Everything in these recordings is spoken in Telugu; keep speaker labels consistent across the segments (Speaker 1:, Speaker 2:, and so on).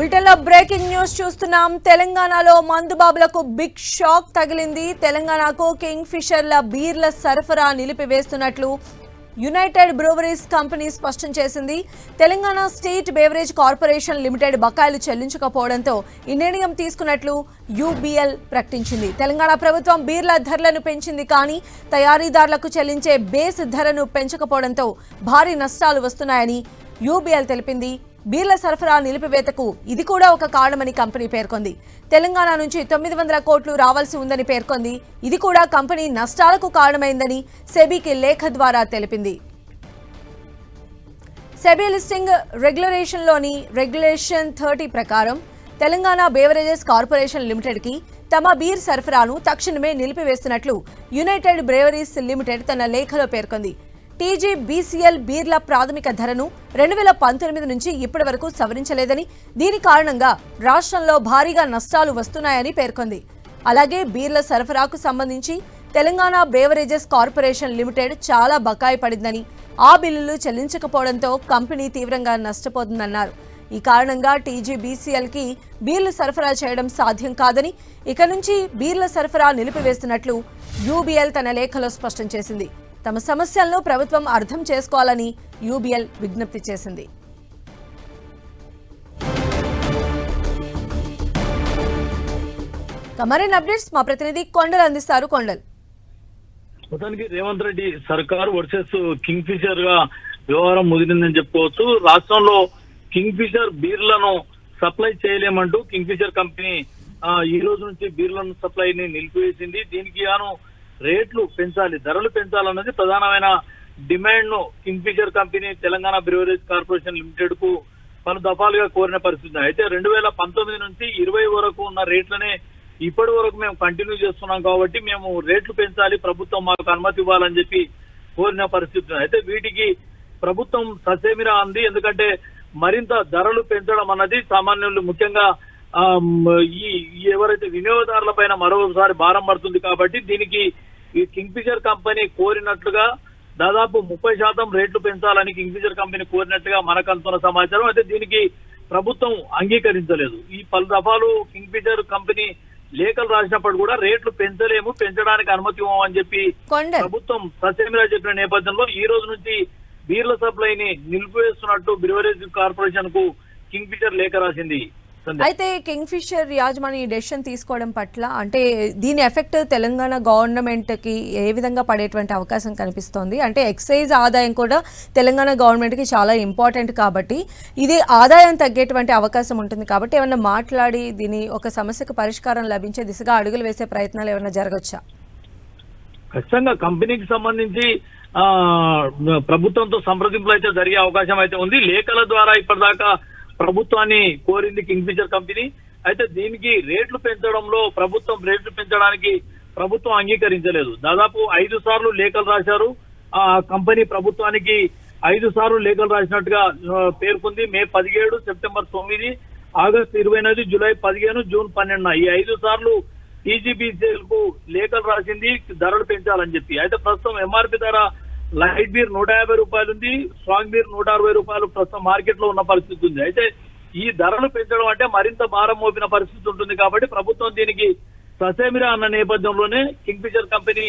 Speaker 1: బ్రిటన్లో బ్రేకింగ్ న్యూస్ చూస్తున్నాం. తెలంగాణలో మందుబాబులకు బిగ్ షాక్ తగిలింది. తెలంగాణకు కింగ్ ఫిషర్ల బీర్ల సరఫరా నిలిపివేస్తున్నట్లు యునైటెడ్ బ్రూవరీస్ కంపెనీ స్పష్టం చేసింది. Telangana state beverage corporation limited బకాయిలు చెల్లించకపోవడంతో ఈ నిర్ణయం తీసుకున్నట్లు యూబీఎల్ ప్రకటించింది. తెలంగాణ ప్రభుత్వం బీర్ల ధరలను పెంచింది, కానీ తయారీదారులకు చెల్లించే బేస్ ధరను పెంచకపోవడంతో భారీ నష్టాలు వస్తున్నాయని యూబీఎల్ తెలిపింది. బీర్ల సరఫరా నిలిపివేతకు ఇది కూడా ఒక కారణమని కంపెనీ పేర్కొంది. తెలంగాణ నుంచి 900 కోట్లు రావాల్సి ఉందని పేర్కొంది. ఇది కూడా కంపెనీ నష్టాలకు కారణమైందని సెబీకి లేఖ ద్వారా తెలిపింది. సెబీ లిస్టింగ్ రెగ్యులేషన్లోని రెగ్యులేషన్ 30 ప్రకారం తెలంగాణ బేవరేజెస్ కార్పొరేషన్ లిమిటెడ్కి తమ బీర్ సరఫరాను తక్షణమే నిలిపివేస్తున్నట్లు యునైటెడ్ బ్రేవరీస్ లిమిటెడ్ తన లేఖలో పేర్కొంది. టీజీబీసీఎల్ బీర్ల ప్రాథమిక ధరను 2019 నుంచి ఇప్పటి వరకు సవరించలేదని, దీని కారణంగా రాష్ట్రంలో భారీగా నష్టాలు వస్తున్నాయని పేర్కొంది. అలాగే బీర్ల సరఫరాకు సంబంధించి తెలంగాణ బేవరేజెస్ కార్పొరేషన్ లిమిటెడ్ చాలా బకాయి పడిందని, ఆ బిల్లులు చెల్లించకపోవడంతో కంపెనీ తీవ్రంగా నష్టపోతుందన్నారు. ఈ కారణంగా టీజీబీసీఎల్కి బీర్లు సరఫరా చేయడం సాధ్యం కాదని, ఇక నుంచి బీర్ల సరఫరా నిలిపివేస్తున్నట్లు యూబీఎల్ తన లేఖలో స్పష్టం చేసింది. తమ సమస్యలను ప్రభుత్వం అర్థం చేసుకోవాలని యూబీఎల్ విజ్ఞప్తి చేసింది. మరిన్ని అప్డేట్స్ మా ప్రతినిధి కొండల్ అందిస్తారు. కొండల్,
Speaker 2: మొత్తానికి రేవంత్ రెడ్డి సర్కారు వర్సెస్ కింగ్ ఫిషర్ గా వ్యవహారం ముదిరిందని చెప్పుకోవచ్చు. రాష్ట్రంలో కింగ్ ఫిషర్ బీర్లను సప్లై చేయలేమంటూ కింగ్ ఫిషర్ కంపెనీ ఈ రోజు నుంచి బీర్లను సప్లైని నిలిపివేసింది. దీనికి గాను రేట్లు పెంచాలి, ధరలు పెంచాలన్నది ప్రధానమైన డిమాండ్ ను Kingfisher company Telangana Breweries Corporation Limited కు పలు దఫాలుగా కోరిన పరిస్థితి. అయితే 2019 నుంచి 20 వరకు ఉన్న రేట్లనే ఇప్పటి వరకు మేము కంటిన్యూ చేస్తున్నాం కాబట్టి మేము రేట్లు పెంచాలి, ప్రభుత్వం మాకు అనుమతి ఇవ్వాలని చెప్పి కోరిన పరిస్థితి. అయితే వీటికి ప్రభుత్వం ససేమిరా అంది. ఎందుకంటే మరింత ధరలు పెంచడం అన్నది సామాన్యులు, ముఖ్యంగా ఎవరైతే వినియోగదారుల పైన మరోసారి భారం పడుతుంది కాబట్టి దీనికి ఈ కింగ్ ఫిషర్ కంపెనీ కోరినట్లుగా దాదాపు 30% రేట్లు పెంచాలని కింగ్ ఫిషర్ కంపెనీ కోరినట్టుగా మనకు అందుతున్న సమాచారం. అయితే దీనికి ప్రభుత్వం అంగీకరించలేదు. ఈ పలు దఫాలు కింగ్ ఫిషర్ కంపెనీ లేఖలు రాసినప్పుడు కూడా రేట్లు పెంచలేము, పెంచడానికి అనుమతి ఇవ్వమని చెప్పి ప్రభుత్వం ససేమిరా చెప్పిన నేపథ్యంలో ఈ రోజు నుంచి బీర్ల సప్లైని నిలిపివేస్తున్నట్టు బ్రూవరీస్ కార్పొరేషన్ కు కింగ్ ఫిషర్ లేఖ రాసింది.
Speaker 1: అయితే కింగ్ ఫిషర్ యాజమాన్య డెసిషన్ తీసుకోవడం పట్ల అంటే దీని ఎఫెక్ట్ తెలంగాణ గవర్నమెంట్ కి ఏ విధంగా పడేటువంటి అవకాశం కనిపిస్తోంది? అంటే ఎక్సైజ్ ఆదాయం కూడా తెలంగాణ గవర్నమెంట్ కి చాలా ఇంపార్టెంట్ కాబట్టి ఇది ఆదాయం తగ్గేటువంటి అవకాశం ఉంటుంది కాబట్టి ఏమన్నా మాట్లాడి దీని ఒక సమస్యకు పరిష్కారం లభించే దిశగా అడుగులు వేసే ప్రయత్నాలు ఏమైనా జరగచ్చా?
Speaker 2: ఖచ్చితంగా కంపెనీకి సంబంధించి ప్రభుత్వంతో సంప్రదింపులు అయితే జరిగే అవకాశం అయితే ఉంది. లేఖల ద్వారా ఇప్పటిదాకా ప్రభుత్వాన్ని కోరింది కింగ్ ఫిషర్ కంపెనీ. అయితే దీనికి రేట్లు పెంచడంలో రేట్లు పెంచడానికి ప్రభుత్వం అంగీకరించలేదు. దాదాపు 5 సార్లు లేఖలు రాశారు. ఆ కంపెనీ ప్రభుత్వానికి 5 సార్లు లేఖలు రాసినట్టుగా పేర్కొంది. మే 17, సెప్టెంబర్ 9, ఆగస్టు 28, జూలై 15, జూన్ 12 ఈ 5 సార్లు టీజీబీసీఎల్ కు లేఖలు రాసింది ధరలు పెంచాలని చెప్పి. అయితే ప్రస్తుతం ఎంఆర్పీ ధర లైట్ బీర్ 150 రూపాయలు ఉంది, స్ట్రాంగ్ బీర్ 160 రూపాయలు ప్రస్తుతం మార్కెట్ లో ఉన్న పరిస్థితి ఉంది. అయితే ఈ ధరలు పెంచడం అంటే మరింత భారం మోపిన పరిస్థితి ఉంటుంది కాబట్టి ప్రభుత్వం దీనికి ససేమిరా అన్న నేపథ్యంలోనే కింగ్ ఫిషర్ కంపెనీ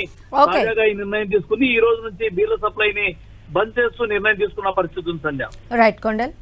Speaker 2: తాజాగా ఈ నిర్ణయం తీసుకుంది. ఈ రోజు నుంచి బీర్ల సప్లైని బంద్ చేస్తూ నిర్ణయం తీసుకున్న పరిస్థితి ఉంది. సంధ్య.
Speaker 1: రైట్ కొండల్.